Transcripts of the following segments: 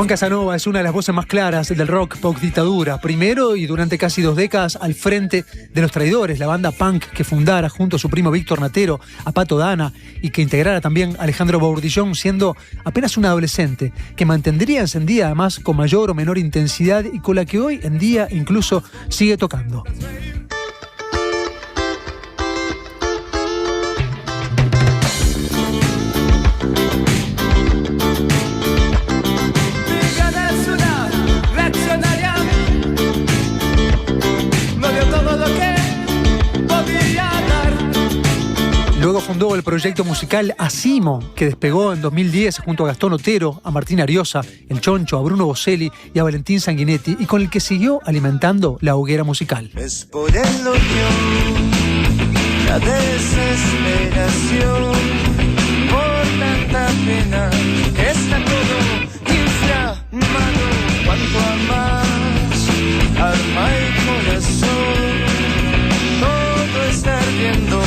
Juan Casanova es una de las voces más claras del rock post-dictadura. Primero y durante casi 2 décadas al frente de Los Traidores, la banda punk que fundara junto a su primo Víctor Natero, a Pato Dana, y que integrara también a Alejandro Bourdillon siendo apenas un adolescente, que mantendría encendida además con mayor o menor intensidad y con la que hoy en día incluso sigue tocando. Luego fundó el proyecto musical Asimo, que despegó en 2010 junto a Gastón Otero, a Martín Ariosa, El Choncho, a Bruno Boselli y a Valentín Sanguinetti, y con el que siguió alimentando la hoguera musical. Es por el odio, la desesperación, por tanta pena, que está todo inflamado. Cuanto amas, alma y corazón, todo está ardiendo.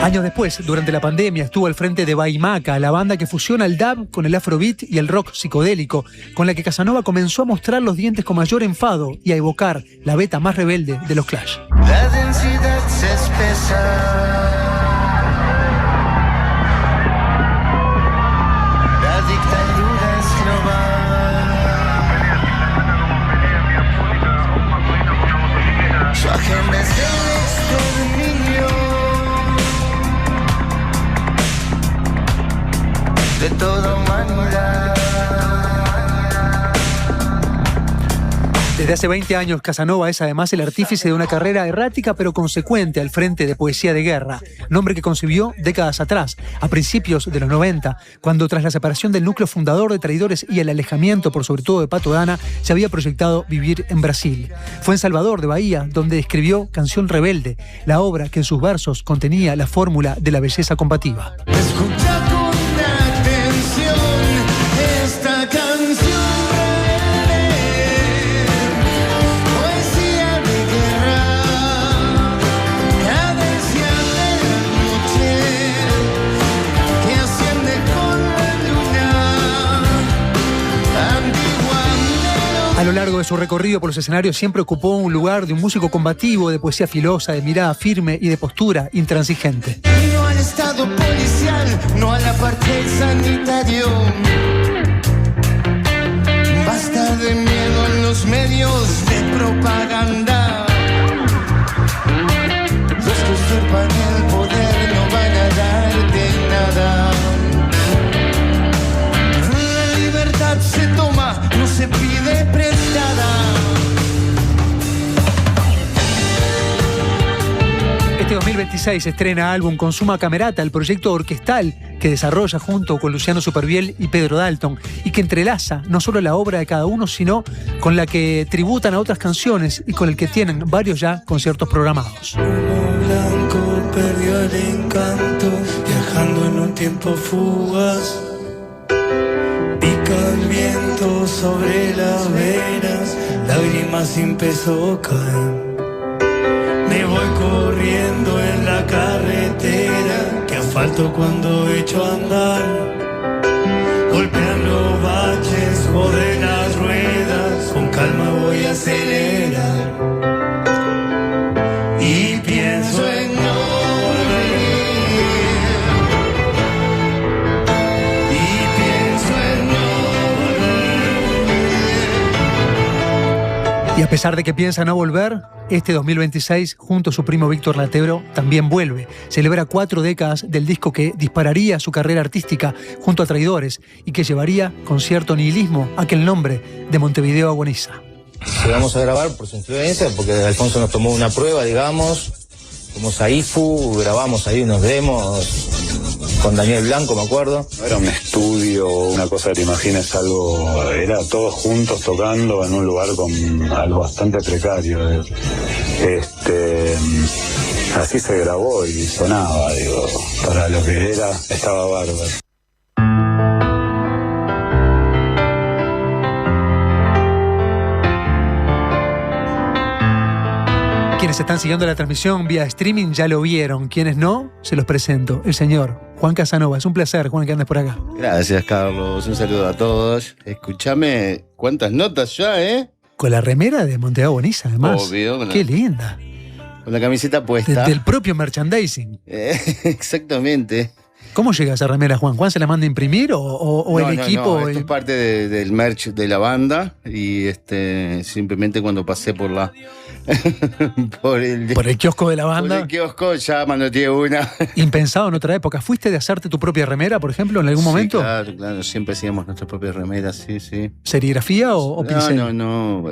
Años después, durante la pandemia, estuvo al frente de Baimaca, la banda que fusiona el dub con el afrobeat y el rock psicodélico, con la que Casanova comenzó a mostrar los dientes con mayor enfado y a evocar la beta más rebelde de los Clash. La densidad se espesa, la dictadura es global, su agenda es el exterminio de toda humanidad. Desde hace 20 años, Casanova es además el artífice de una carrera errática pero consecuente al frente de Poesía de Guerra, nombre que concibió décadas atrás, a principios de los 90, cuando tras la separación del núcleo fundador de Traidores y el alejamiento por sobre todo de Pato Dana, se había proyectado vivir en Brasil. Fue en Salvador de Bahía donde escribió Canción Rebelde, la obra que en sus versos contenía la fórmula de la belleza combativa. Escucha con atención esta canción rebelde, poesía de guerra, cadencia de la noche que asciende con la luna, antigua. A lo largo de su recorrido por los escenarios siempre ocupó un lugar de un músico combativo, de poesía filosa, de mirada firme y de postura intransigente. No al estado policial, no al apartheid sanitario. Basta de miedo en los medios de propaganda. Los que usurpan el poder no van a darte nada. La libertad se toma, no se pide prestada. Este 2026 estrena álbum con Suma Camerata, el proyecto orquestal que desarrolla junto con Luciano Superviel y Pedro Dalton y que entrelaza no solo la obra de cada uno, sino con la que tributan a otras canciones y con el que tienen varios ya conciertos programados. Humo blanco perdió el encanto, viajando en un tiempo fugaz. Pica el viento sobre las venas, lágrimas sin peso caen. Me voy corriendo en la carretera que asfalto cuando echo a andar. Golpean los baches, joden las ruedas, con calma voy a acelerar. Y pienso en no volver. Y pienso en no volver. Y a pesar de que piensa no volver, este 2026, junto a su primo Víctor Natero, también vuelve. Celebra 4 décadas del disco que dispararía su carrera artística junto a Traidores y que llevaría con cierto nihilismo aquel nombre de Montevideo agoniza. Llegamos a grabar por su influencia, porque Alfonso nos tomó una prueba, digamos, como Saifu, grabamos ahí unos demos con Daniel Blanco, me acuerdo. No era un estudio, una cosa que te imagines algo, era todos juntos tocando en un lugar con algo bastante precario. Así se grabó y sonaba, digo, para lo que era, estaba bárbaro. Quienes Quienes están siguiendo la transmisión vía streaming ya lo vieron. Quienes no, se los presento. El señor Juan Casanova. Es un placer, Juan, que andes por acá. Gracias, Carlos. Un saludo a todos. Escúchame, ¿cuántas notas ya, Con la remera de Montevideo Boniza, además. Obvio. Qué linda. Con la camiseta puesta. Del propio merchandising. Exactamente. ¿Cómo llega esa remera, Juan? ¿Juan se la manda a imprimir o No, el equipo? No, esto es parte del merch de la banda y simplemente cuando pasé por la por el kiosco de la banda. Por el kiosco ya manoteé una. Impensado en otra época. ¿Fuiste de hacerte tu propia remera, por ejemplo, en algún momento? Claro, siempre hacíamos nuestras propias remeras, sí. ¿Serigrafía o pincel? No,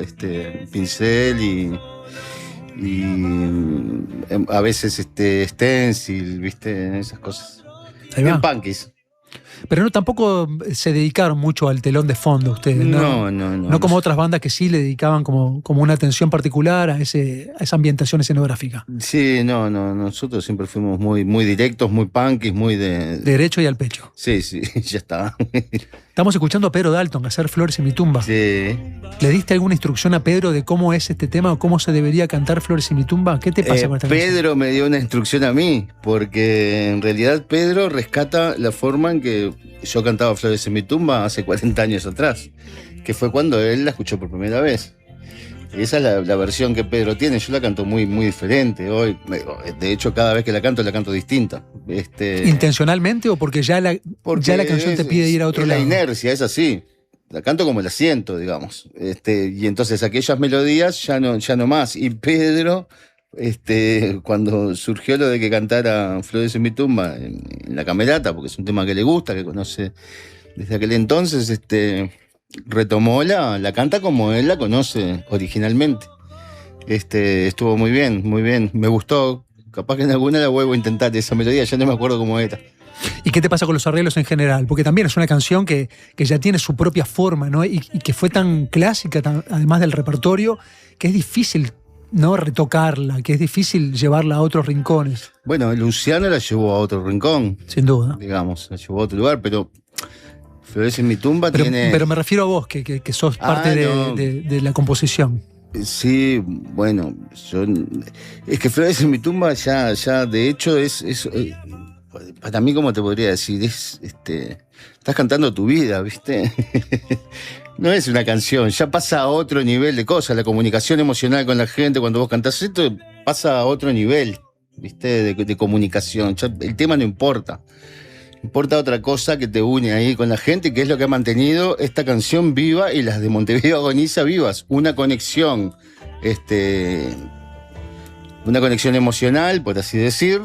pincel y a veces stencil, ¿viste? Esas cosas. Ahí va. Bien punkis. Pero no, tampoco se dedicaron mucho al telón de fondo ustedes, ¿no? No como otras bandas que sí le dedicaban como una atención particular a esa ambientación escenográfica. Sí, nosotros siempre fuimos muy, muy directos, muy punkis, muy de... Derecho y al pecho. Sí, ya está. Estamos escuchando a Pedro Dalton hacer Flores en mi tumba. Sí. ¿Le diste alguna instrucción a Pedro de cómo es este tema o cómo se debería cantar Flores en mi tumba? ¿Qué te pasa con esta canción? Pedro me dio una instrucción a mí, porque en realidad Pedro rescata la forma en que yo cantaba Flores en mi tumba hace 40 años atrás, que fue cuando él la escuchó por primera vez. Esa es la versión que Pedro tiene. Yo la canto muy, muy diferente hoy. De hecho, cada vez que la canto distinta. ¿Intencionalmente o porque ya la canción te pide ir a otro lado? La inercia, es así. La canto como la siento, digamos. Y entonces aquellas melodías ya no más. Y Pedro, cuando surgió lo de que cantara Flores en mi tumba en la camerata, porque es un tema que le gusta, que conoce desde aquel entonces, retomó la canta como él la conoce originalmente. Estuvo muy bien, me gustó. Capaz que en alguna la vuelvo a intentar esa melodía, ya no me acuerdo cómo era. ¿Y qué te pasa con los arreglos en general? Porque también es una canción que ya tiene su propia forma, ¿no? Y que fue tan clásica, además del repertorio, que es difícil, ¿no?, retocarla, que es difícil llevarla a otros rincones. Bueno, Luciano la llevó a otro rincón. Sin duda. Digamos, la llevó a otro lugar, pero Flores en mi tumba tiene... Pero me refiero a vos, que sos parte de la composición. Sí, bueno, es que Flores en mi tumba ya de hecho es para mí, ¿cómo te podría decir? Estás cantando tu vida, ¿viste? No es una canción, ya pasa a otro nivel de cosas. La comunicación emocional con la gente cuando vos cantás esto pasa a otro nivel, ¿viste? De comunicación. Ya el tema no importa. Importa otra cosa que te une ahí con la gente, que es lo que ha mantenido esta canción viva y las de Montevideo Agoniza vivas. Una conexión emocional, por así decir,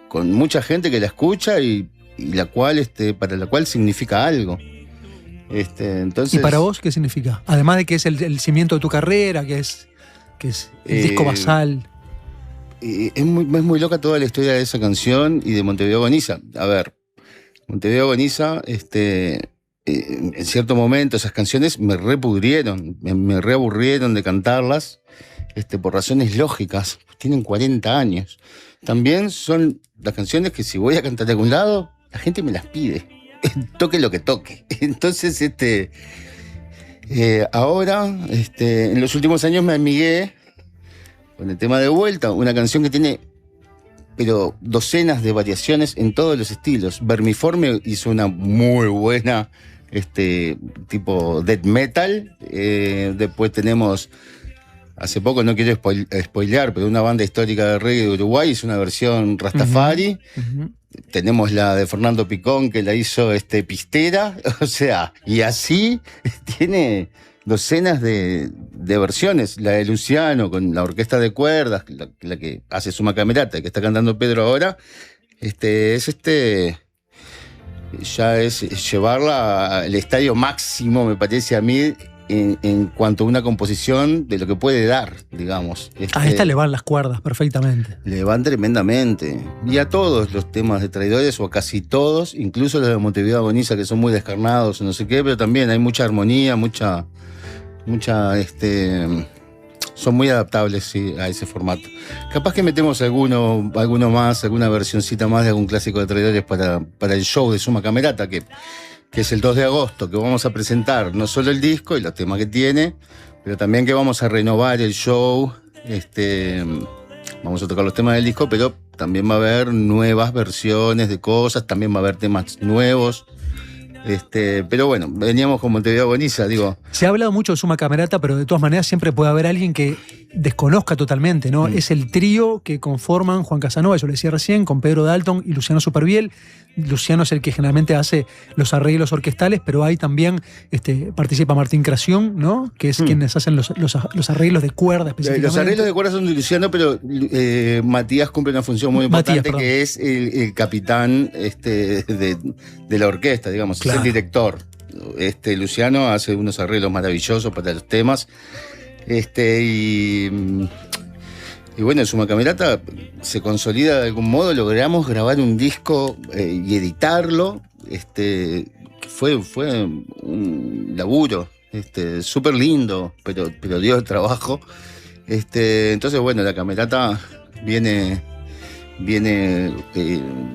con mucha gente que la escucha y la cual, para la cual significa algo. Entonces, ¿y para vos qué significa? Además de que es el cimiento de tu carrera, que es el disco basal. Es muy loca toda la historia de esa canción y de Montevideo Agoniza. A ver, Montevideo Agoniza, en cierto momento esas canciones me repudrieron, me reaburrieron de cantarlas, por razones lógicas. Tienen 40 años. También son las canciones que si voy a cantar de algún lado, la gente me las pide. Toque lo que toque. Entonces, ahora, en los últimos años me amigué con el tema de vuelta, una canción que tiene pero docenas de variaciones en todos los estilos. Vermiforme hizo una muy buena tipo death metal. Después tenemos, hace poco, no quiero spoilear, pero una banda histórica de reggae de Uruguay hizo una versión Rastafari. Uh-huh. Tenemos la de Fernando Picón, que la hizo Pistera. O sea, y así tiene docenas de versiones. La de Luciano con la orquesta de cuerdas, la que hace Suma Camerata, que está cantando Pedro ahora, ya es llevarla al estadio máximo, me parece a mí, en cuanto a una composición de lo que puede dar, digamos. A esta le van las cuerdas perfectamente. Le van tremendamente. Y a todos los temas de Traidores, o a casi todos, incluso los de Montevideo Agoniza, que son muy descarnados, no sé qué, pero también hay mucha armonía, son muy adaptables, sí, a ese formato. Capaz que metemos alguno más, alguna versioncita más de algún clásico de Traidores para el show de Suma Camerata, que es el 2 de agosto, que vamos a presentar no solo el disco y los temas que tiene, pero también que vamos a renovar el show Vamos a tocar los temas del disco, pero también va a haber nuevas versiones de cosas, también va a haber temas nuevos. Pero bueno, veníamos con Montevideo Agoniza, digo. Se ha hablado mucho de Suma Camerata, pero de todas maneras siempre puede haber alguien que desconozca totalmente, ¿no? Es el trío que conforman Juan Casanova, yo le decía recién, con Pedro Dalton y Luciano Superviel. Luciano es el que generalmente hace los arreglos orquestales, pero ahí también participa Martín Cración, ¿no? Que es quienes hacen los arreglos de cuerda específicamente. Los arreglos de cuerda son de Luciano, pero Matías cumple una función muy importante, que es el capitán de la orquesta, digamos, claro. Es el director. Luciano hace unos arreglos maravillosos para los temas. Y bueno, en Suma Camerata se consolida de algún modo. Logramos grabar un disco y editarlo. Fue un laburo súper lindo, pero dio trabajo. Entonces, bueno, la Camerata viene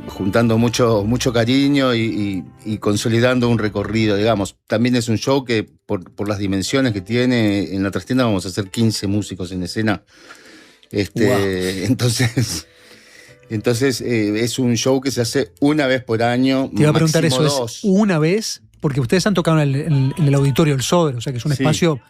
juntando mucho cariño y consolidando un recorrido, digamos. También es un show que, por las dimensiones que tiene, en la trastienda vamos a hacer 15 músicos en escena. Wow. Entonces es un show que se hace una vez por año. Te iba a preguntar eso, dos. ¿Es una vez? Porque ustedes han tocado en el auditorio del Soder, o sea que es un espacio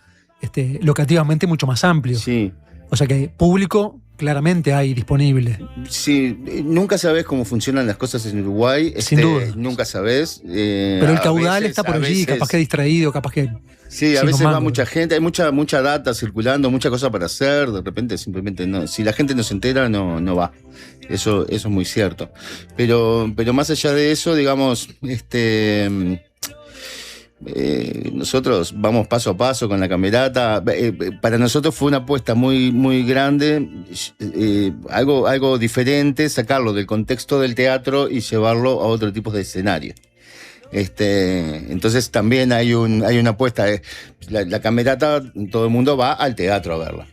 locativamente mucho más amplio. Sí. O sea que público claramente hay disponible. Sí, nunca sabes cómo funcionan las cosas en Uruguay. Sin duda. Nunca sabes. Pero el caudal está por allí, capaz que distraído, capaz que... Sí, a veces va mucha gente, hay mucha data circulando, mucha cosa para hacer, de repente simplemente no. Si la gente no se entera, no va. Eso es muy cierto. Pero más allá de eso, digamos, nosotros vamos paso a paso con la Camerata. Para nosotros fue una apuesta muy, muy grande, algo diferente, sacarlo del contexto del teatro y llevarlo a otro tipo de escenario. Entonces también hay una apuesta. La Camerata, todo el mundo va al teatro a verla.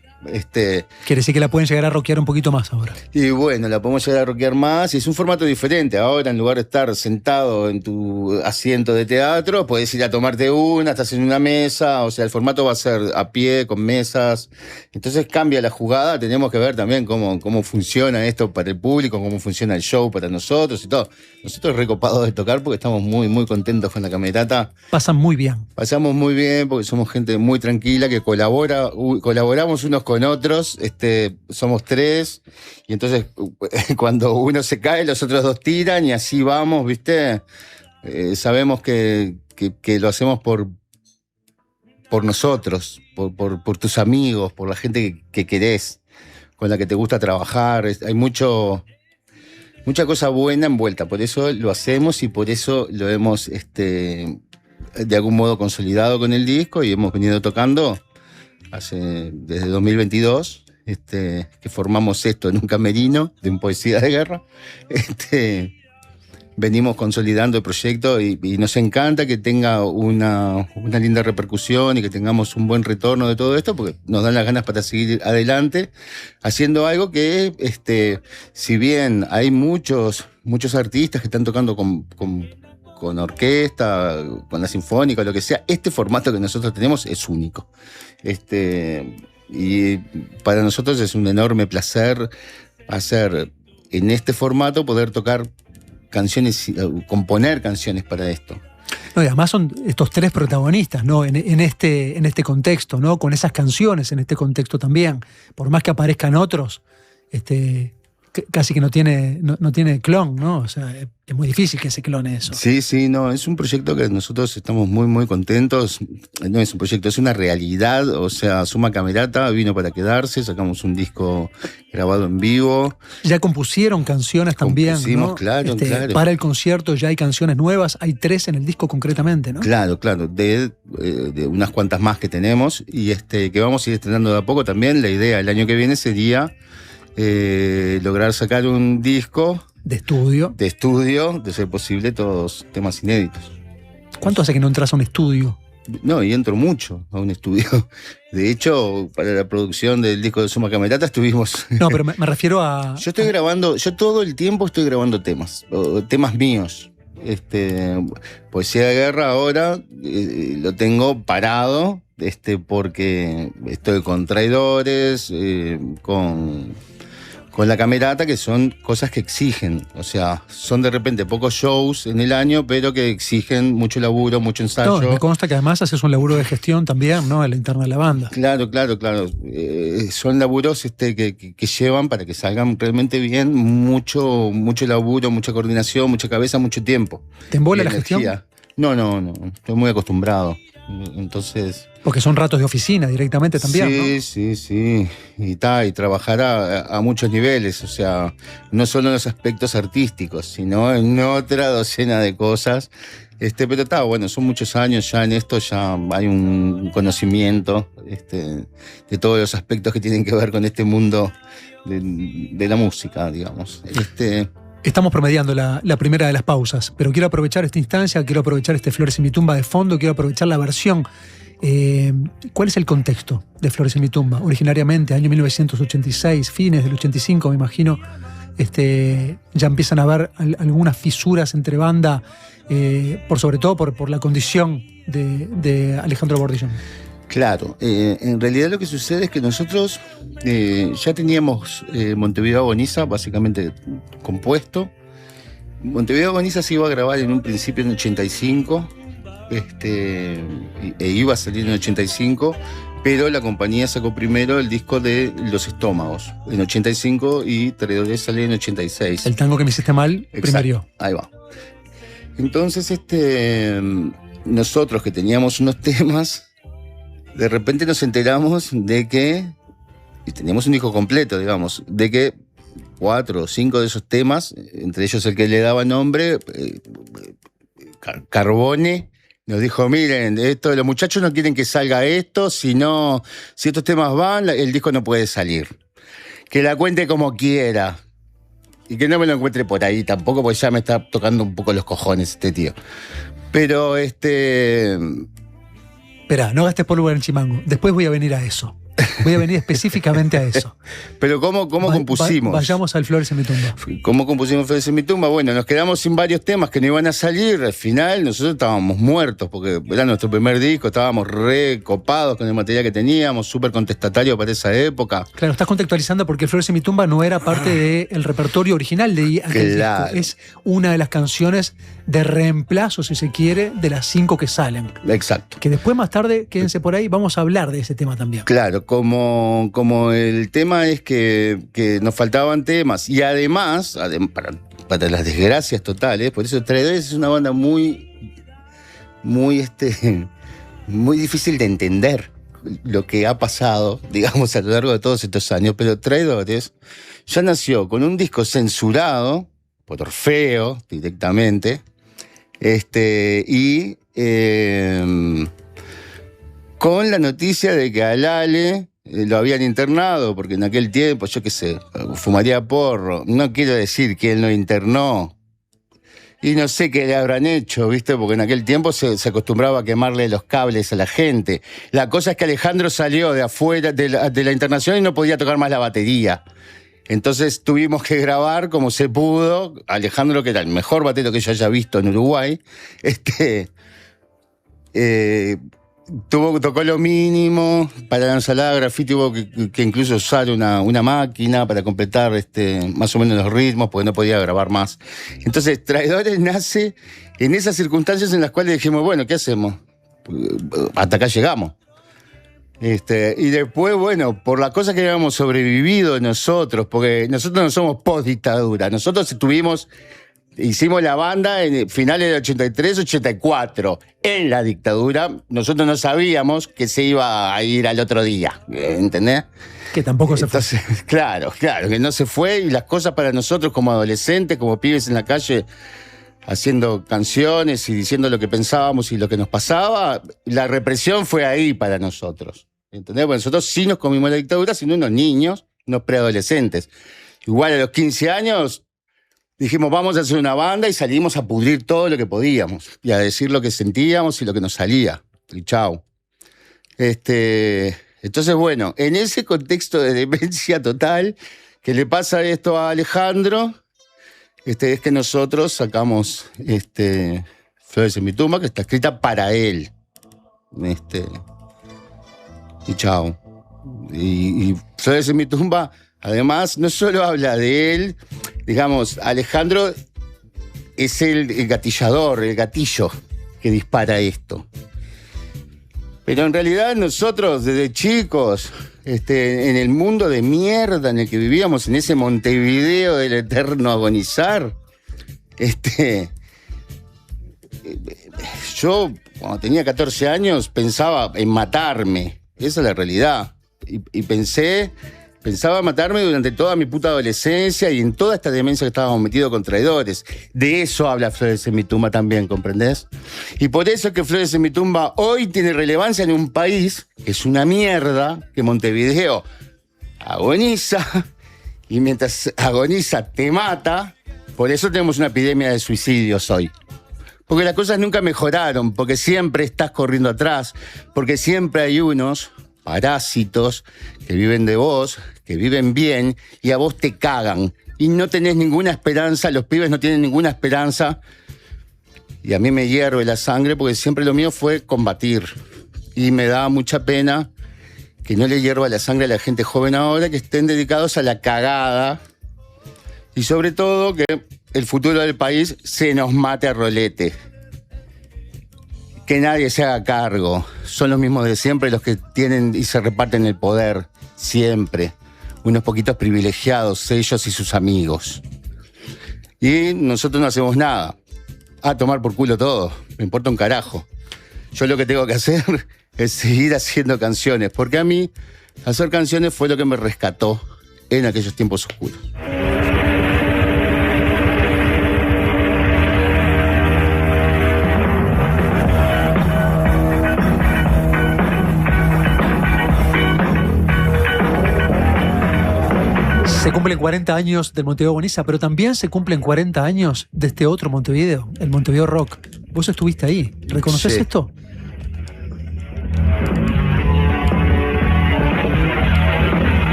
Quiere decir que la pueden llegar a rockear un poquito más ahora. Y bueno, la podemos llegar a rockear más. Y es un formato diferente. Ahora, en lugar de estar sentado en tu asiento de teatro, puedes ir a tomarte una, estás en una mesa. O sea, el formato va a ser a pie, con mesas. Entonces cambia la jugada. Tenemos que ver también cómo funciona esto para el público, cómo funciona el show para nosotros y todo. Nosotros recopados de tocar porque estamos muy, muy contentos con la Camerata. Pasamos muy bien porque somos gente muy tranquila que colaboramos unos con otros, somos 3, y entonces cuando uno se cae, los otros 2 tiran, y así vamos, ¿viste? Sabemos que lo hacemos por nosotros, por tus amigos, por la gente que querés, con la que te gusta trabajar. Hay mucha cosa buena envuelta, por eso lo hacemos y por eso lo hemos de algún modo consolidado con el disco y hemos venido tocando desde 2022, que formamos esto en un camerino de un Poesía de Guerra. Venimos consolidando el proyecto y nos encanta que tenga una linda repercusión y que tengamos un buen retorno de todo esto, porque nos dan las ganas para seguir adelante haciendo algo que, si bien hay muchos artistas que están tocando con orquesta, con la sinfónica, lo que sea, este formato que nosotros tenemos es único. Y para nosotros es un enorme placer hacer en este formato, poder tocar canciones, componer canciones para esto. No, y además son estos 3 protagonistas, ¿no? En este contexto, ¿no? Con esas canciones en este contexto también. Por más que aparezcan otros, casi que no tiene clon, ¿no? O sea, es muy difícil que se clone eso. Sí, no, es un proyecto que nosotros estamos muy, muy contentos. No es un proyecto, es una realidad. O sea, Suma Camerata vino para quedarse, sacamos un disco grabado en vivo. Ya compusieron canciones también, compusimos, ¿no? Claro. Para el concierto ya hay canciones nuevas, hay 3 en el disco concretamente, ¿no? Claro, de unas cuantas más que tenemos y que vamos a ir estrenando de a poco también. La idea el año que viene sería lograr sacar un disco de estudio, de ser posible, todos temas inéditos. ¿Cuánto hace que no entras a un estudio? No, y entro mucho a un estudio. De hecho, para la producción del disco de Suma Camerata estuvimos... No, pero me refiero a... Yo todo el tiempo estoy grabando temas míos. Poesía de Guerra ahora lo tengo parado porque estoy con Traidores, con La Camerata, que son cosas que exigen. O sea, son de repente pocos shows en el año, pero que exigen mucho laburo, mucho ensayo. No, me consta que además haces un laburo de gestión también, ¿no? En la interna de la banda. Claro. Son laburos que llevan para que salgan realmente bien, mucho laburo, mucha coordinación, mucha cabeza, mucho tiempo. ¿Te embola Y la energía. gestión? No, estoy muy acostumbrado. Entonces... Porque son ratos de oficina directamente también, ¿no? Sí. Y trabajar a muchos niveles, o sea, no solo en los aspectos artísticos, sino en otra docena de cosas. Pero está bueno, son muchos años ya en esto, ya hay un conocimiento de todos los aspectos que tienen que ver con este mundo de la música, digamos. Estamos promediando la primera de las pausas, pero quiero aprovechar esta instancia, quiero aprovechar Flores en mi tumba de fondo, quiero aprovechar la versión. ¿Cuál es el contexto de Flores en mi tumba? Originariamente, año 1986, fines del 85, me imagino, ya empiezan a haber algunas fisuras entre banda, sobre todo por la condición de Alejandro Bordillón. Claro, en realidad lo que sucede es que nosotros ya teníamos Montevideo Agoniza básicamente compuesto. Montevideo Agoniza se iba a grabar en un principio en 85, e iba a salir en 85, pero la compañía sacó primero el disco de Los Estómagos en 85 y Traidores salió en 86. El tango que me hiciste mal, primero. Ahí va. Entonces, nosotros que teníamos unos temas, de repente nos enteramos de que, y teníamos un disco completo, digamos, de que 4 o 5 de esos temas, entre ellos el que le daba nombre, Carbone, nos dijo, miren, los muchachos no quieren que salga esto, si estos temas van, el disco no puede salir. Que la cuente como quiera. Y que no me lo encuentre por ahí tampoco, porque ya me está tocando un poco los cojones este tío. Pero Espera, no gastes polvo en Chimango. Después voy a venir a eso. Voy a venir específicamente a eso. Pero ¿cómo compusimos? Vayamos al Flores en mi tumba. ¿Cómo compusimos Flores en mi tumba? Bueno, nos quedamos sin varios temas que no iban a salir. Al final nosotros estábamos muertos porque era nuestro primer disco, estábamos re copados con el material que teníamos, súper contestatario para esa época. Claro, estás contextualizando porque Flores en mi tumba no era parte del repertorio original de aquel Claro. disco. Es una de las canciones de reemplazo, si se quiere, de las 5 que salen. Exacto. Que después, más tarde, quédense por ahí, vamos a hablar de ese tema también. Claro, como el tema es que nos faltaban temas y además para las desgracias totales, por eso Traidores es una banda muy difícil de entender lo que ha pasado, digamos, a lo largo de todos estos años, pero Traidores ya nació con un disco censurado por Orfeo directamente, con la noticia de que a Lale lo habían internado, porque en aquel tiempo, yo qué sé, fumaría porro. No quiero decir que él lo internó. Y no sé qué le habrán hecho, ¿viste? Porque en aquel tiempo se acostumbraba a quemarle los cables a la gente. La cosa es que Alejandro salió de afuera de la internación y no podía tocar más la batería. Entonces tuvimos que grabar como se pudo. Alejandro, que era el mejor batero que yo haya visto en Uruguay, tocó lo mínimo. Para la ensalada graffiti tuvo que incluso usar una máquina para completar más o menos los ritmos, porque no podía grabar más. Entonces Traidores nace en esas circunstancias en las cuales dijimos, bueno, ¿qué hacemos? Hasta acá llegamos. Y después, bueno, por las cosas que habíamos sobrevivido nosotros, porque nosotros no somos post-dictadura, nosotros hicimos la banda en finales del 83, 84. En la dictadura, nosotros no sabíamos que se iba a ir al otro día, ¿entendés? Que tampoco se fue. Entonces, claro, que no se fue, y las cosas para nosotros como adolescentes, como pibes en la calle, haciendo canciones y diciendo lo que pensábamos y lo que nos pasaba, la represión fue ahí para nosotros, ¿entendés? Porque nosotros sí nos comimos la dictadura, siendo unos niños, unos preadolescentes. Igual a los 15 años dijimos, vamos a hacer una banda, y salimos a pudrir todo lo que podíamos y a decir lo que sentíamos y lo que nos salía. Y chau. Entonces, bueno, en ese contexto de demencia total que le pasa esto a Alejandro, es que nosotros sacamos Flores en mi tumba, que está escrita para él. y chao. Y Flores en mi tumba, además, no solo habla de él, digamos, Alejandro es el gatillador, el gatillo que dispara esto. Pero en realidad nosotros, desde chicos, en el mundo de mierda en el que vivíamos, en ese Montevideo del eterno agonizar, yo, cuando tenía 14 años, pensaba en matarme. Esa es la realidad. Y pensaba matarme durante toda mi puta adolescencia y en toda esta demencia que estábamos metidos con traidores. De eso habla Flores en mi tumba también, ¿comprendés? Y por eso es que Flores en mi tumba hoy tiene relevancia en un país que es una mierda, que Montevideo agoniza, y mientras agoniza te mata. Por eso tenemos una epidemia de suicidios hoy. Porque las cosas nunca mejoraron, porque siempre estás corriendo atrás, porque siempre hay unos parásitos que viven de vos, que viven bien, y a vos te cagan. Y no tenés ninguna esperanza, los pibes no tienen ninguna esperanza. Y a mí me hierve la sangre porque siempre lo mío fue combatir. Y me da mucha pena que no le hierva la sangre a la gente joven ahora, que estén dedicados a la cagada. Y sobre todo que el futuro del país se nos mate a rolete. Que nadie se haga cargo. Son los mismos de siempre los que tienen y se reparten el poder. Siempre. Unos poquitos privilegiados, ellos y sus amigos. Y nosotros no hacemos nada. A tomar por culo todo. Me importa un carajo. Yo lo que tengo que hacer es seguir haciendo canciones. Porque a mí, hacer canciones fue lo que me rescató en aquellos tiempos oscuros. Se cumplen 40 años del Montevideo Agoniza, pero también se cumplen 40 años de este otro Montevideo, el Montevideo Rock. Vos estuviste ahí. ¿Reconoces Sí. esto?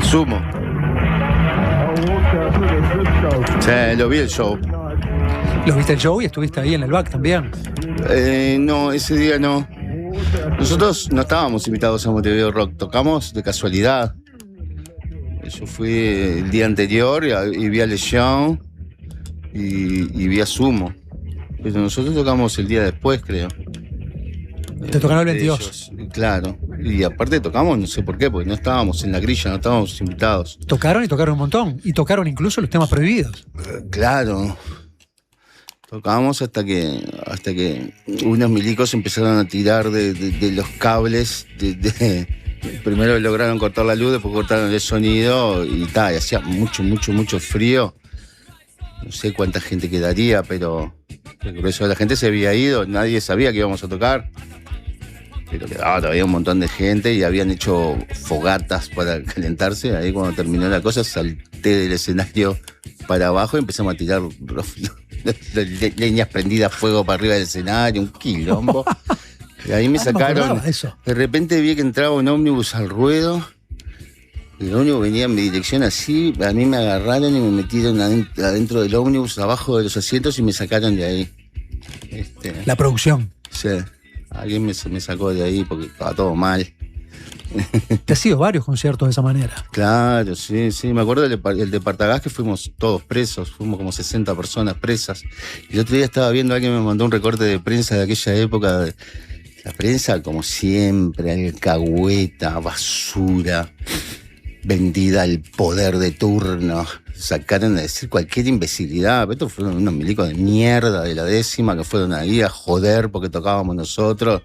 Sumo. Sí, lo vi el show. ¿Los viste el show y estuviste ahí en el back también? No, ese día no. Nosotros no estábamos invitados a Montevideo Rock, tocamos de casualidad. Yo fui el día anterior y vi a Legión y vi a Sumo. Pero nosotros tocamos el día después, creo. Te tocaron el De 22. ellos, claro. Y aparte tocamos, no sé por qué, porque no estábamos en la grilla, no estábamos invitados. Tocaron y tocaron un montón. Y tocaron incluso los temas prohibidos. Claro. Tocábamos hasta que unos milicos empezaron a tirar de los cables. Primero lograron cortar la luz, después cortaron el sonido y tal. Y hacía mucho frío. No sé cuánta gente quedaría, pero el grueso de la gente se había ido. Nadie sabía que íbamos a tocar. Pero quedaba todavía un montón de gente y habían hecho fogatas para calentarse. Ahí cuando terminó la cosa salté del escenario para abajo y empezamos a tirar leñas prendidas a fuego para arriba del escenario, un quilombo. Y ahí me No me sacaron. acordaba de eso. De repente vi que entraba un ómnibus al ruedo. El ómnibus venía en mi dirección así. A mí me agarraron y me metieron adentro del ómnibus, abajo de los asientos y me sacaron de ahí. La producción. Sí. Alguien me sacó de ahí porque estaba todo mal. Te has ido varios conciertos de esa manera. Claro, sí. Me acuerdo el de Partagás que fuimos todos presos, fuimos como 60 personas presas. Y el otro día estaba viendo, alguien me mandó un recorte de prensa de aquella época. La prensa, como siempre, alcahueta, basura, vendida al poder de turno. Sacaron a decir cualquier imbecilidad. Estos fueron unos milicos de mierda de la 10ª que fueron ahí a joder porque tocábamos nosotros.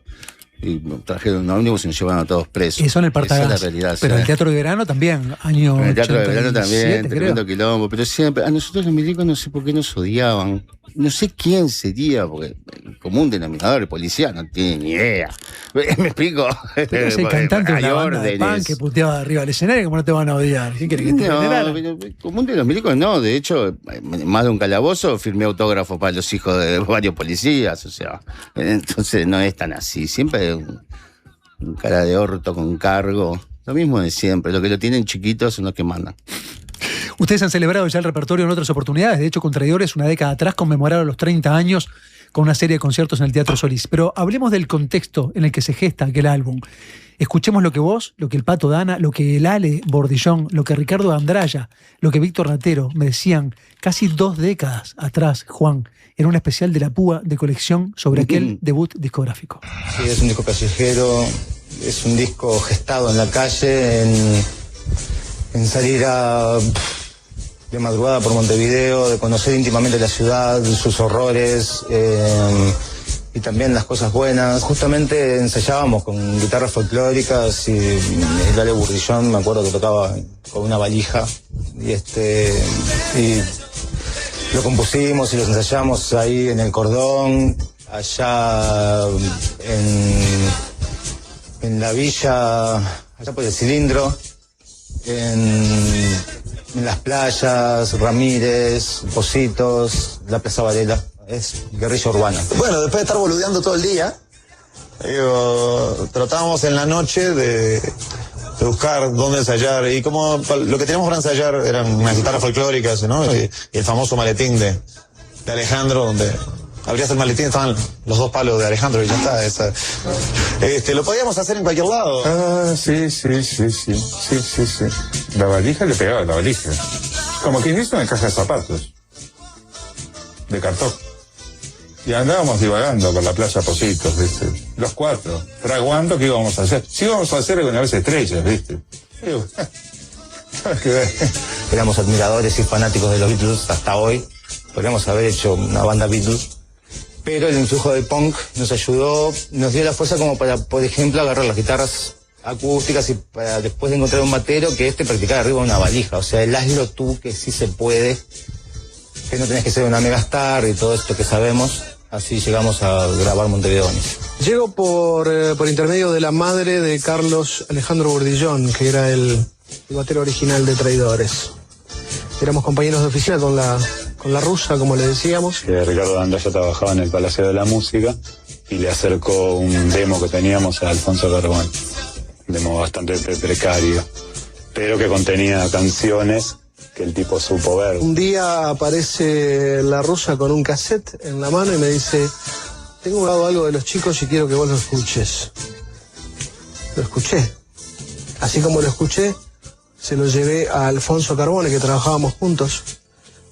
Y trajeron un ómnibus y nos llevaron a todos presos. Eso en el Partagás. Esa es la realidad. Pero sí. el Teatro de Verano también, año En el Teatro de 87, Verano también, creo. tremendo quilombo. Pero siempre, a nosotros los milicos no sé por qué nos odiaban. No sé quién sería, porque el común denominador, el policía, no tiene ni idea. ¿Me explico? Pero es el cantante de Hay una banda de órdenes. punk que puteaba arriba del escenario, ¿cómo no te van a odiar? ¿Quién quiere que te No, generara? pero el común de los milicos no. De hecho, más de un calabozo firmé autógrafos para los hijos de varios policías. O sea, entonces no es tan así. Siempre hay un cara de orto con cargo. Lo mismo de siempre. Los que lo tienen chiquitos son los que mandan. Ustedes han celebrado ya el repertorio en otras oportunidades. De hecho, con Traidores, una década atrás, conmemoraron los 30 años con una serie de conciertos en el Teatro Solís. Pero hablemos del contexto en el que se gesta aquel álbum. Escuchemos lo que vos, lo que el Pato Dana, lo que el Ale Bordillón, lo que Ricardo Andraya, lo que Víctor Ratero me decían casi 2 décadas atrás, Juan, en un especial de La Púa de colección sobre aquel debut discográfico. Sí, es un disco callejero, es un disco gestado en la calle, en salir de madrugada por Montevideo, de conocer íntimamente la ciudad, sus horrores, y también las cosas buenas. Justamente ensayábamos con guitarras folclóricas y el Ale Bordillón, me acuerdo que tocaba con una valija, y lo compusimos y los ensayamos ahí en el Cordón, allá en la villa, allá por el Cilindro, en las playas, Ramírez, Positos, la Plaza Varela. Es guerrilla urbana. Bueno, después de estar boludeando todo el día, tratábamos en la noche de buscar dónde ensayar. Y como lo que teníamos para ensayar eran unas guitarras folclóricas, ¿no? Y el famoso maletín de Alejandro, donde abrías el maletín, estaban los 2 palos de Alejandro y ya está. Lo podíamos hacer en cualquier lado. Ah, sí. La valija le pegaba a la valija. Como quien hizo una caja de zapatos. De cartón. Y andábamos divagando por la playa Positos, ¿viste? Los 4, fraguando qué íbamos a hacer. Si íbamos a hacer alguna vez estrellas, ¿viste? Éramos admiradores y fanáticos de los Beatles hasta hoy. Podríamos haber hecho una banda Beatles. Pero el influjo del punk nos ayudó, nos dio la fuerza como para, por ejemplo, agarrar las guitarras acústicas y para después de encontrar un batero que practicar arriba de una valija. O sea, el hazlo tú, que sí se puede, que no tenés que ser una megastar y todo esto que sabemos. Así llegamos a grabar Montevideo Bonito. Llego por intermedio de la madre de Carlos Alejandro Bordillón, que era el batero original de Traidores. Éramos compañeros de oficina con la rusa, como le decíamos. Que Ricardo Andraya trabajaba en el Palacio de la Música y le acercó un demo que teníamos a Alfonso Carbone. Un demo bastante precario, pero que contenía canciones que el tipo supo ver. Un día aparece la rusa con un cassette en la mano y me dice: tengo grabado algo de Los Chicos y quiero que vos lo escuches. Lo escuché. Así como lo escuché, se lo llevé a Alfonso Carbone, que trabajábamos juntos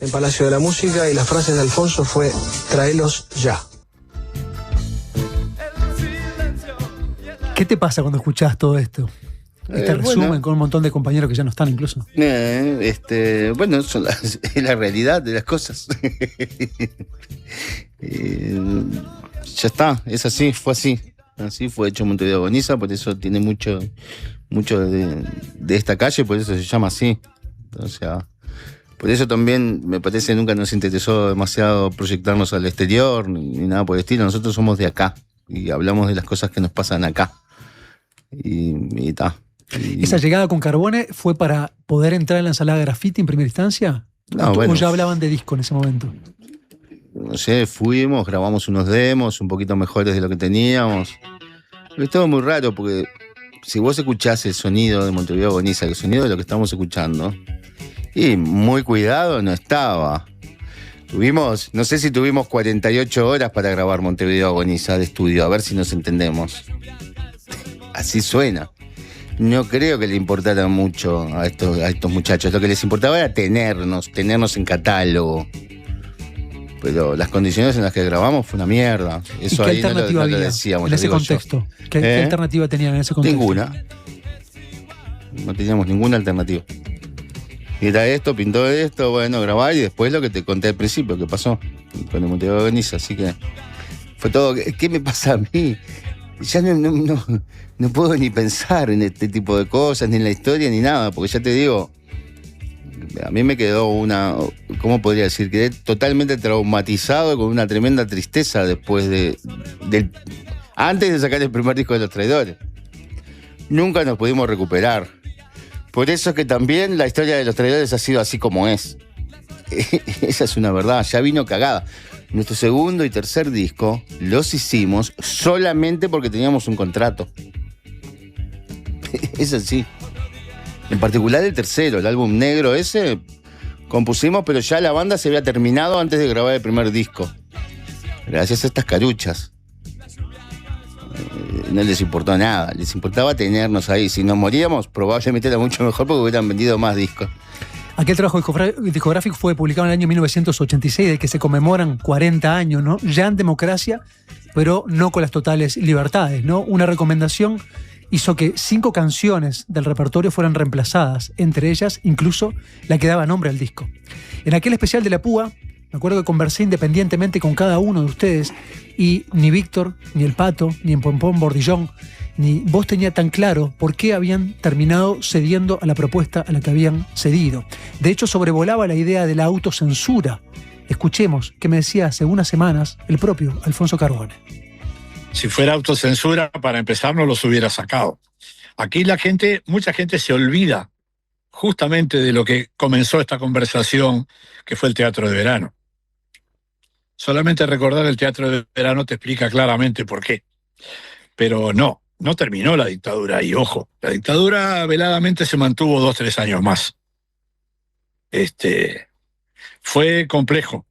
en Palacio de la Música, y la frase de Alfonso fue: tráelos ya. ¿Qué te pasa cuando escuchás todo esto? Este resumen con un montón de compañeros que ya no están incluso. Bueno, es la realidad de las cosas. Ya está, es así, fue así. Así fue hecho Montevideo Agoniza, por eso tiene mucho de esta calle, por eso se llama así. O sea, por eso también me parece que nunca nos interesó demasiado proyectarnos al exterior ni nada por el estilo. Nosotros somos de acá y hablamos de las cosas que nos pasan acá. Y está. ¿Esa llegada con Carbone fue para poder entrar en la ensalada de graffiti en primera instancia? No, ¿O ya hablaban de disco en ese momento? No sé, fuimos, grabamos unos demos un poquito mejores de lo que teníamos. Pero es todo muy raro porque si vos escuchás el sonido de Montevideo Agoniza, el sonido de lo que estamos escuchando, y muy cuidado no estaba. No sé si tuvimos 48 horas para grabar Montevideo Agoniza de estudio, a ver si nos entendemos. Así suena. No creo que le importara mucho a estos muchachos. Lo que les importaba era tenernos en catálogo. Pero las condiciones en las que grabamos fue una mierda. Eso ¿Y qué ahí alternativa no lo había decíamos, en ese contexto? ¿Qué alternativa tenían en ese contexto? Ninguna. No teníamos ninguna alternativa. Y era esto, pintó esto, bueno, grabar y después lo que te conté al principio, que pasó con el Montevideo Agoniza. Así que fue todo. ¿Qué me pasa a mí? Ya no puedo ni pensar en este tipo de cosas, ni en la historia, ni nada, porque ya te digo, a mí me quedó ¿cómo podría decir? Quedé totalmente traumatizado con una tremenda tristeza después antes de sacar el primer disco de Los Traidores. Nunca nos pudimos recuperar. Por eso es que también la historia de Los Traidores ha sido así como es. Esa es una verdad, ya vino cagada. Nuestro segundo y tercer disco los hicimos solamente porque teníamos un contrato. Es así. En particular el tercero, el álbum negro ese, Compusimos, pero ya la banda se había terminado antes de grabar el primer disco. Gracias a estas caruchas. No les importó nada, les importaba tenernos ahí. Si nos moríamos, probablemente era mucho mejor porque hubieran vendido más discos. Aquel trabajo discográfico fue publicado en el año 1986, de que se conmemoran 40 años, ¿no? Ya en democracia, pero no con las totales libertades, ¿no? Una recomendación hizo que 5 canciones del repertorio fueran reemplazadas, entre ellas incluso la que daba nombre al disco. En aquel especial de La Púa, me acuerdo que conversé independientemente con cada uno de ustedes y ni Víctor, ni el Pato, ni en Pompón Bordillón, ni vos tenía tan claro por qué habían terminado cediendo a la propuesta a la que habían cedido. De hecho, sobrevolaba la idea de la autocensura. Escuchemos qué me decía hace unas semanas el propio Alfonso Carbone. Si fuera autocensura, para empezar, no los hubiera sacado. Aquí mucha gente se olvida justamente de lo que comenzó esta conversación, que fue el teatro de verano. Solamente recordar el teatro de verano te explica claramente por qué. Pero no terminó la dictadura. Y ojo, la dictadura veladamente se mantuvo 2 o 3 años más. Fue complejo.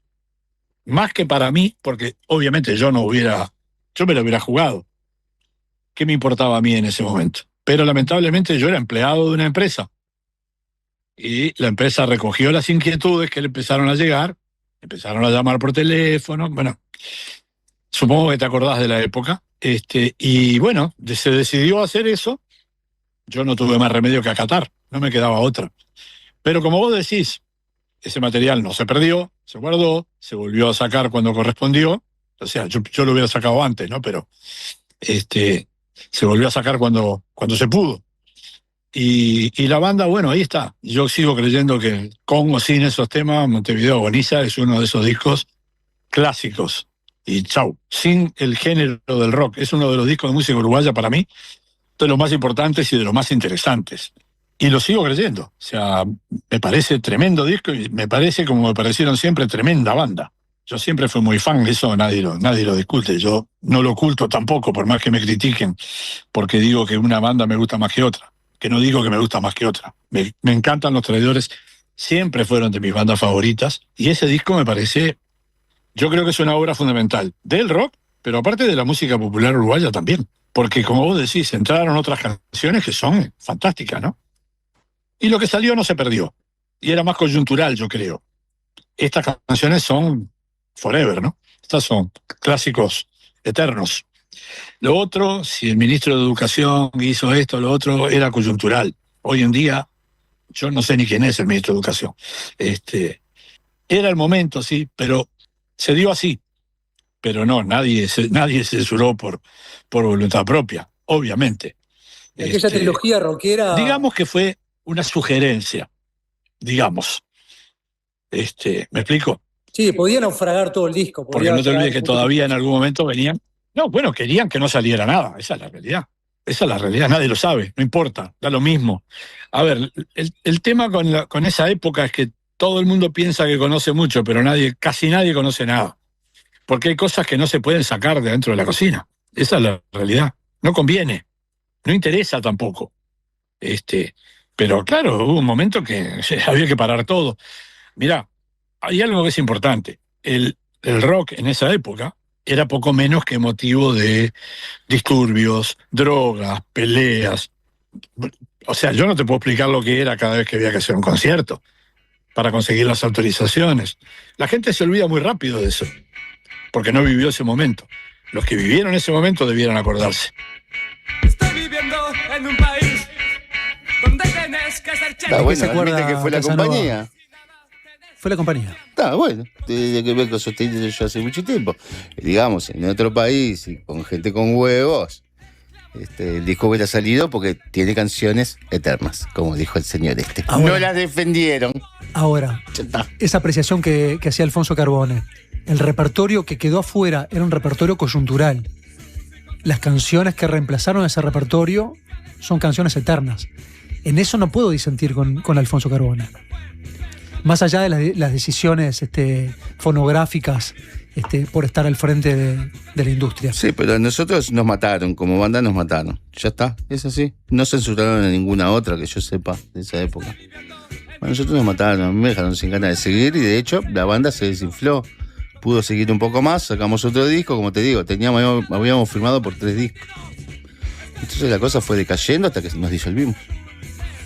Más que para mí, porque obviamente yo me lo hubiera jugado. ¿Qué me importaba a mí en ese momento? Pero lamentablemente yo era empleado de una empresa. Y la empresa recogió las inquietudes que le empezaron a llegar, empezaron a llamar por teléfono, bueno, supongo que te acordás de la época, y bueno, se decidió hacer eso, yo no tuve más remedio que acatar, no me quedaba otra. Pero como vos decís, ese material no se perdió, se guardó, se volvió a sacar cuando correspondió, o sea, yo lo hubiera sacado antes, ¿no? Pero se volvió a sacar cuando se pudo. Y la banda, bueno, ahí está. Yo sigo creyendo que con o sin esos temas, Montevideo Agoniza es uno de esos discos clásicos. Y chau, sin el género del rock. Es uno de los discos de música uruguaya para mí, de los más importantes y de los más interesantes. Y lo sigo creyendo. O sea, me parece tremendo disco y me parece, como me parecieron siempre, tremenda banda. Yo siempre fui muy fan de eso, nadie lo discute. Yo no lo oculto tampoco, por más que me critiquen, porque digo que una banda me gusta más que otra. Que no digo que me gusta más que otra. Me encantan Los Traidores, siempre fueron de mis bandas favoritas, y ese disco me parece, yo creo que es una obra fundamental del rock, pero aparte de la música popular uruguaya también, porque como vos decís, entraron otras canciones que son fantásticas, ¿no? Y lo que salió no se perdió, y era más coyuntural, yo creo. Estas canciones son forever, ¿no? Estas son clásicos eternos. Lo otro, si el ministro de Educación hizo esto, lo otro, era coyuntural. Hoy en día, yo no sé ni quién es el ministro de Educación. Era el momento, sí, pero se dio así. Pero no, nadie censuró por voluntad propia, obviamente. Aquella trilogía rockera... Digamos que fue una sugerencia, digamos. ¿Me explico? Sí, podía naufragar todo el disco. Porque no te olvides que todavía en algún momento venían... No, bueno, querían que no saliera nada, esa es la realidad. Esa es la realidad, nadie lo sabe, no importa, da lo mismo. A ver, el tema con esa época es que todo el mundo piensa que conoce mucho, pero casi nadie conoce nada. Porque hay cosas que no se pueden sacar de dentro de la cocina. Esa es la realidad. No conviene, no interesa tampoco. Pero claro, hubo un momento que había que parar todo. Mirá, hay algo que es importante. El rock en esa época era poco menos que motivo de disturbios, drogas, peleas. O sea, yo no te puedo explicar lo que era cada vez que había que hacer un concierto para conseguir las autorizaciones. La gente se olvida muy rápido de eso, porque no vivió ese momento. Los que vivieron ese momento debieran acordarse. Estoy viviendo en un país donde tienes que ser Está bueno, admite que fue la compañía. Fue la compañía. Está bueno, tiene que ver con sostenido yo hace mucho tiempo. Digamos, en otro país y con gente con huevos, el disco hubiera salido porque tiene canciones eternas, como dijo el señor Ahora, no las defendieron. Ahora, esa apreciación que hacía Alfonso Carbone, el repertorio que quedó afuera era un repertorio coyuntural. Las canciones que reemplazaron ese repertorio son canciones eternas. En eso no puedo disentir con Alfonso Carbone. Más allá de las decisiones fonográficas por estar al frente de la industria. Sí, pero a nosotros nos mataron, como banda nos mataron. Ya está, es así. No censuraron a ninguna otra que yo sepa de esa época. Bueno, nosotros nos mataron, a mí me dejaron sin ganas de seguir y de hecho la banda se desinfló. Pudo seguir un poco más, sacamos otro disco, como te digo, habíamos firmado por 3 discos. Entonces la cosa fue decayendo hasta que nos disolvimos.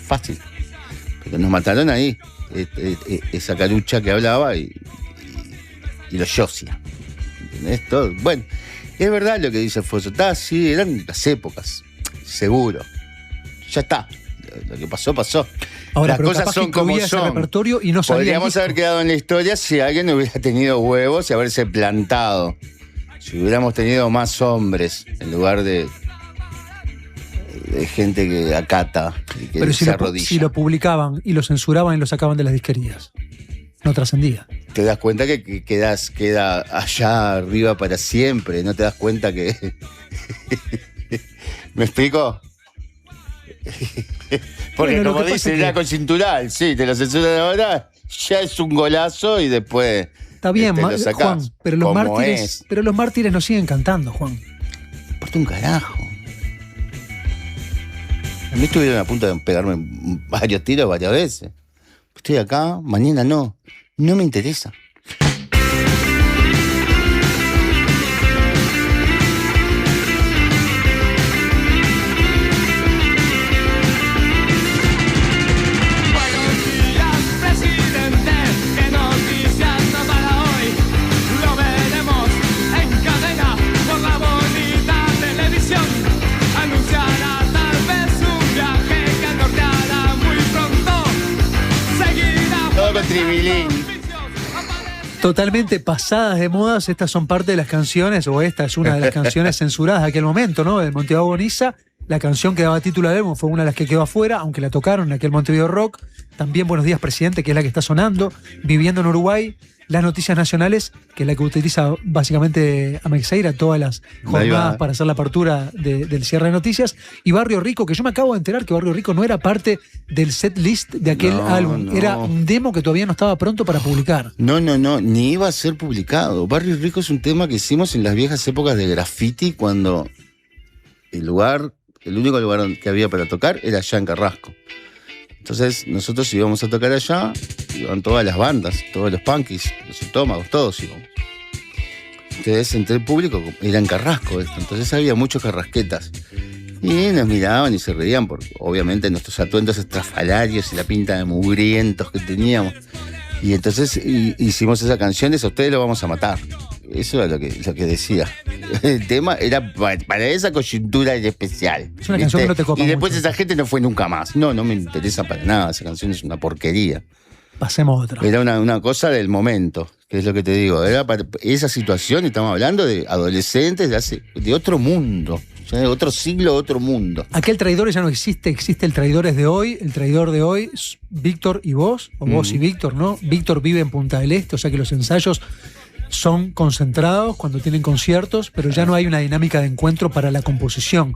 Fácil. Pero nos mataron ahí. Esa carucha que hablaba y los Yosia. ¿Entendés? Todo. Bueno, es verdad lo que dice Alfonso. Sí, eran las épocas. Seguro. Ya está. Lo que pasó, pasó. Ahora, las pero cosas capaz son que como incluía ese son. repertorio y no salía el Podríamos disco. haber quedado en la historia si alguien hubiera tenido huevos y haberse plantado. Si hubiéramos tenido más hombres en lugar de gente que acata y que Pero se arrodilla. si lo publicaban y lo censuraban y lo sacaban de las disquerías, no trascendía. Te das cuenta que queda allá arriba para siempre. No te das cuenta que... ¿Me explico? Porque Bueno, lo como que pasa dice, es la que- conjuntural, sí, te lo censuran ahora, ya es un golazo y después Está bien, lo sacás. Juan, pero los Como mártires, es. pero los mártires nos siguen cantando, Juan. Importa un carajo. A mí estuvieron a punto de pegarme varios tiros varias veces. Estoy acá, mañana no. No me interesa. Buenos días, presidente. ¿Qué noticias no para hoy? Lo veremos en cadena por la bonita televisión. Anunciará tal vez un viaje que al norte hará muy pronto. Seguirá Todo con tribilín. Totalmente pasadas de modas, estas son parte de las canciones, o esta es una de las canciones censuradas de aquel momento, ¿no? De Montevideo Agoniza. La canción que daba título al álbum fue una de las que quedó afuera, aunque la tocaron en aquel Montevideo Rock. También Buenos Días, Presidente, que es la que está sonando. Viviendo en Uruguay. Las Noticias Nacionales, que es la que utiliza básicamente Amexeira todas las jornadas para hacer la apertura del cierre de noticias. Y Barrio Rico, que yo me acabo de enterar que Barrio Rico no era parte del set list de aquel No, álbum. no. Era un demo que todavía no estaba pronto para publicar. No, ni iba a ser publicado. Barrio Rico es un tema que hicimos en las viejas épocas de graffiti, cuando el único lugar que había para tocar era allá en Carrasco. Entonces nosotros íbamos a tocar allá, iban todas las bandas, todos los punkies, los estómagos, todos íbamos. Entonces entre el público era en Carrasco esto, entonces había muchos carrasquetas. Y nos miraban y se reían por, obviamente, nuestros atuendos estrafalarios y la pinta de mugrientos que teníamos. Y entonces hicimos esa canción, a ustedes lo vamos a matar. Eso era lo que decía. El tema era para esa coyuntura especial. Es una canción que no te copa Y después mucho. esa gente no fue nunca más. No me interesa para nada. Esa canción es una porquería. Pasemos a otra. Era una cosa del momento, que es lo que te digo. Era para esa situación, estamos hablando de adolescentes de otro mundo. Ya de otro siglo, otro mundo. Aquel Traidores ya no existe, existe el Traidores de hoy. El traidor de hoy es Víctor y vos, o vos y Víctor, ¿no? Víctor vive en Punta del Este, o sea que los ensayos son concentrados cuando tienen conciertos, pero ya no hay una dinámica de encuentro para la composición.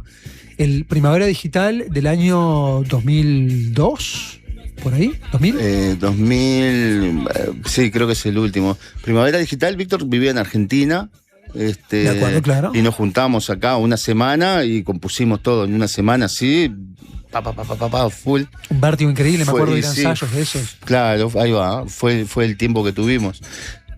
El Primavera Digital del año 2002, por ahí, 2000. 2000, sí, creo que es el último. Primavera Digital, Víctor vivía en Argentina. De acuerdo, claro. Y nos juntamos acá una semana y compusimos todo en una semana así, full. Un vértigo increíble, me Fue- acuerdo de ir a sí. ensayos de esos. Claro, ahí va, fue el tiempo que tuvimos.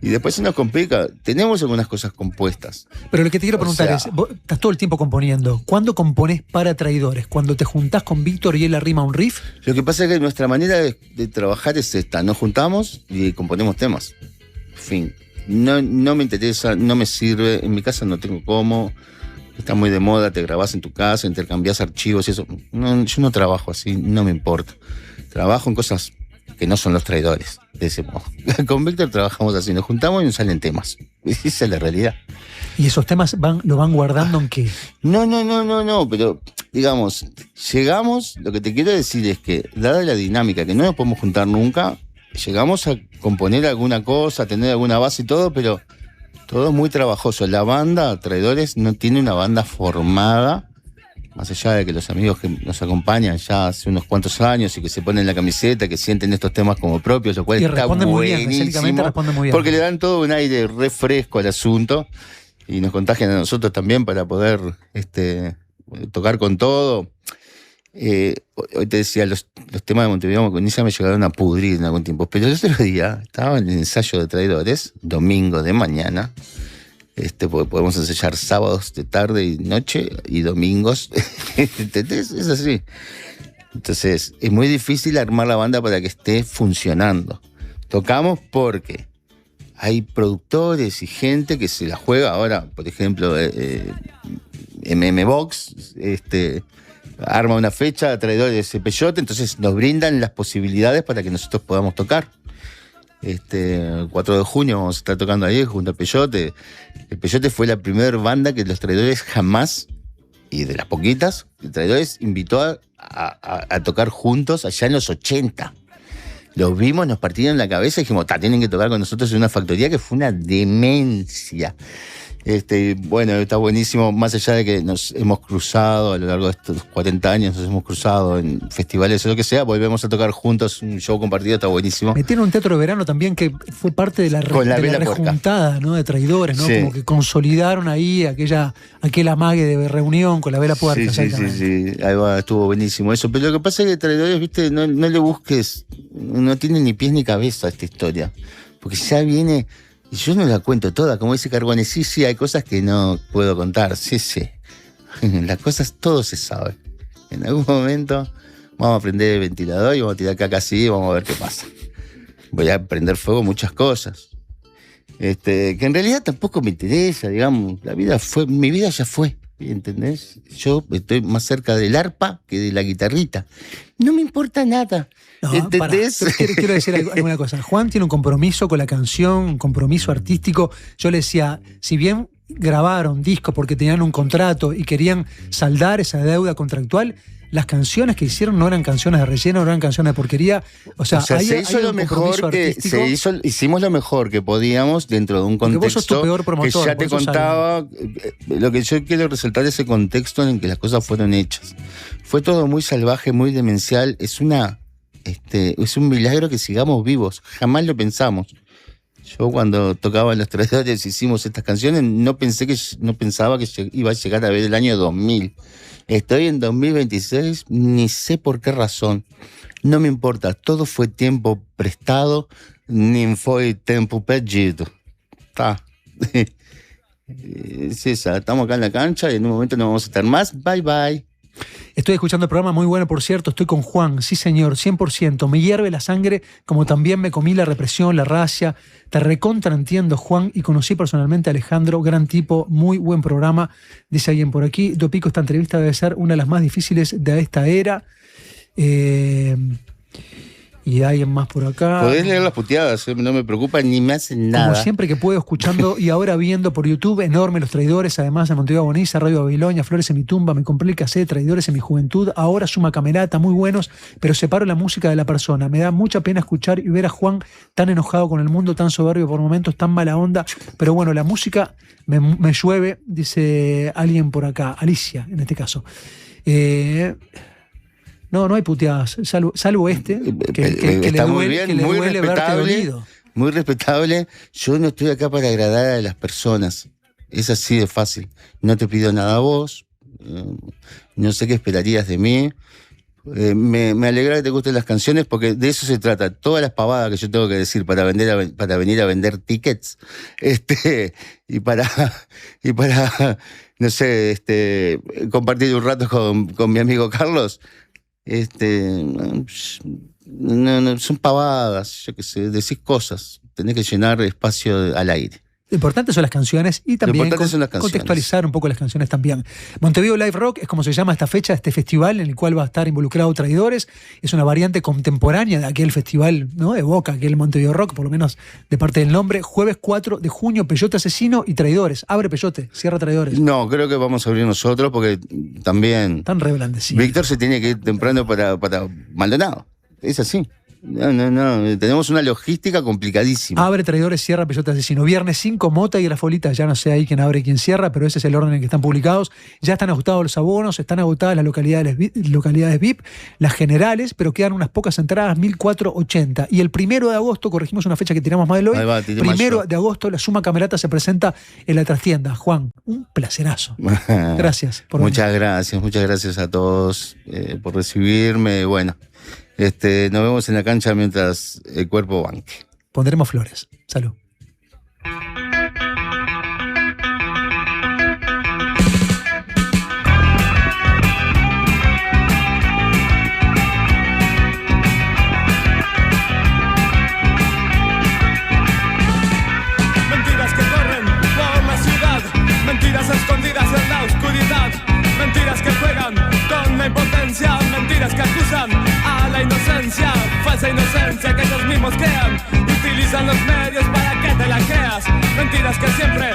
Y después se nos complica, tenemos algunas cosas compuestas. Pero lo que te quiero O preguntar sea- es, vos estás todo el tiempo componiendo. ¿Cuándo componés para Traidores? ¿Cuando te juntás con Víctor y él arrima un riff? Lo que pasa es que nuestra manera de trabajar es esta, nos juntamos y componemos temas. Fin. No me interesa, no me sirve, en mi casa no tengo cómo, está muy de moda, te grabás en tu casa, intercambiás archivos y eso. No, yo no trabajo así, no me importa. Trabajo en cosas que no son los traidores, de ese modo. Con Víctor trabajamos así, nos juntamos y nos salen temas. Esa es la realidad. ¿Y esos temas lo van guardando en qué? No, pero digamos, llegamos, lo que te quiero decir es que, dada la dinámica, que no nos podemos juntar nunca, llegamos a componer alguna cosa, a tener alguna base y todo, pero todo muy trabajoso. La banda, Traidores, no tiene una banda formada, más allá de que los amigos que nos acompañan ya hace unos cuantos años y que se ponen la camiseta, que sienten estos temas como propios, lo cual Y está responden muy bien, escénicamente buenísimo, responden muy bien. porque le dan todo un aire refresco al asunto y nos contagian a nosotros también para poder tocar con todo. Hoy te decía, los temas de Montevideo con Inicia me llegaron a pudrir en algún tiempo, pero el otro día estaba en el ensayo de Traidores, domingo de mañana, porque podemos ensayar sábados de tarde y noche y domingos, ¿entendés? Es así. Entonces, es muy difícil armar la banda para que esté funcionando. Tocamos porque hay productores y gente que se la juega. Ahora, por ejemplo, Box arma una fecha, Traidores de ese Peyote, entonces nos brindan las posibilidades para que nosotros podamos tocar. El 4 de junio vamos a estar tocando ahí junto al Peyote. El Peyote fue la primera banda que los Traidores jamás, y de las poquitas, el Traidores invitó a tocar juntos allá en los 80. Los vimos, nos partieron la cabeza y dijimos, tienen que tocar con nosotros en una factoría, que fue una demencia. Bueno, está buenísimo, más allá de que nos hemos cruzado a lo largo de estos 40 años, nos hemos cruzado en festivales o lo que sea, volvemos a tocar juntos, un show compartido, está buenísimo. Metieron un teatro de verano también que fue parte de la rejuntada, ¿no? De Traidores, ¿no? Sí. Como que consolidaron ahí aquel amague de reunión con la Vela Puerca. Sí, ahí va, estuvo buenísimo eso. Pero lo que pasa es que Traidores, viste, no le busques, no tiene ni pies ni cabeza esta historia, porque ya viene. Y yo no la cuento toda, como dice Carbone, sí, hay cosas que no puedo contar, sí. Las cosas todo se sabe. En algún momento vamos a prender el ventilador y vamos a tirar caca así y vamos a ver qué pasa. Voy a prender fuego muchas cosas. Que en realidad tampoco me interesa, digamos, mi vida ya fue, ¿entendés? Yo estoy más cerca del arpa que de la guitarrita. No me importa nada. No, ¿entendés? Quiero decir alguna cosa. Juan tiene un compromiso con la canción, un compromiso artístico. Yo le decía, si bien grabaron discos porque tenían un contrato y querían saldar esa deuda contractual, las canciones que hicieron no eran canciones de relleno, no eran canciones de porquería. O sea se hizo lo mejor hicimos lo mejor que podíamos dentro de un contexto vos sos tu peor promotor, que ya te contaba. Lo que yo quiero resaltar es ese contexto en el que las cosas fueron hechas. Fue todo muy salvaje, muy demencial. Es un milagro que sigamos vivos. Jamás lo pensamos. Yo cuando tocaba en los Traidores hicimos estas canciones, no pensaba que iba a llegar a ver el año 2000. Estoy en 2026, ni sé por qué razón. No me importa, todo fue tiempo prestado, ni fue tiempo perdido. Estamos acá en la cancha y en un momento no vamos a estar más. Bye bye. Estoy escuchando el programa, muy bueno, por cierto, estoy con Juan, sí señor, 100%, me hierve la sangre, como también me comí la represión, la racia, te recontra entiendo, Juan, y conocí personalmente a Alejandro, gran tipo, muy buen programa, dice alguien por aquí, Dopico, esta entrevista debe ser una de las más difíciles de esta era, y hay alguien más por acá. Podés leer las puteadas, no me preocupa ni me hacen nada. Como siempre que puedo, escuchando y ahora viendo por YouTube, enorme Los Traidores, además en Montevideo Bonisa, Radio Babilonia, Flores en mi tumba, me compré el cassette, Traidores en mi juventud, ahora Suma Camerata, muy buenos, pero separo la música de la persona. Me da mucha pena escuchar y ver a Juan tan enojado con el mundo, tan soberbio por momentos, tan mala onda, pero bueno, la música me llueve, dice alguien por acá, Alicia en este caso. No hay puteadas, salvo que está le muy bien, muy respetable, muy respetable. Yo no estoy acá para agradar a las personas, es así de fácil. No te pido nada a vos, no sé qué esperarías de mí. Me alegra que te gusten las canciones porque de eso se trata. Todas las pavadas que yo tengo que decir para venir a vender tickets, y para no sé, compartir un rato con mi amigo Carlos. No, son pavadas, yo qué sé, decís cosas, tenés que llenar espacio al aire. Lo importante son las canciones y también contextualizar un poco las canciones también. Montevideo Live Rock es como se llama esta fecha, este festival en el cual va a estar involucrado Traidores. Es una variante contemporánea de aquel festival, ¿no? Evoca aquel Montevideo Rock, por lo menos de parte del nombre. Jueves 4 de junio, Peyote Asesino y Traidores. Abre Peyote, cierra Traidores. No, creo que vamos a abrir nosotros porque también... Tan reblandecido. Víctor se tiene que ir temprano para Maldonado. Es así. No. Tenemos una logística complicadísima. Abre Traidores, cierra Peyote Asesino. Viernes 5, Mota y Grafolita. Ya no sé ahí quién abre y quién cierra, pero ese es el orden en que están publicados. Ya están agotados los abonos, están agotadas las localidades VIP, las generales, pero quedan unas pocas entradas, 1.480. Y el 1 de agosto, corregimos una fecha que tiramos mal hoy, Ahí va, tiré mal 1 yo. de agosto la Suma Camerata se presenta en la trastienda. Juan, un placerazo. Gracias por venir. Muchas gracias a todos por recibirme. Bueno, nos vemos en la cancha mientras el cuerpo banque. Pondremos flores. Salud. Mentiras que corren por la ciudad, mentiras escondidas en la oscuridad, mentiras que juegan con la impotencia, mentiras que acusan a la inocencia, falsa inocencia que ellos mismos crean, utilizan los medios para que te la creas, mentiras que siempre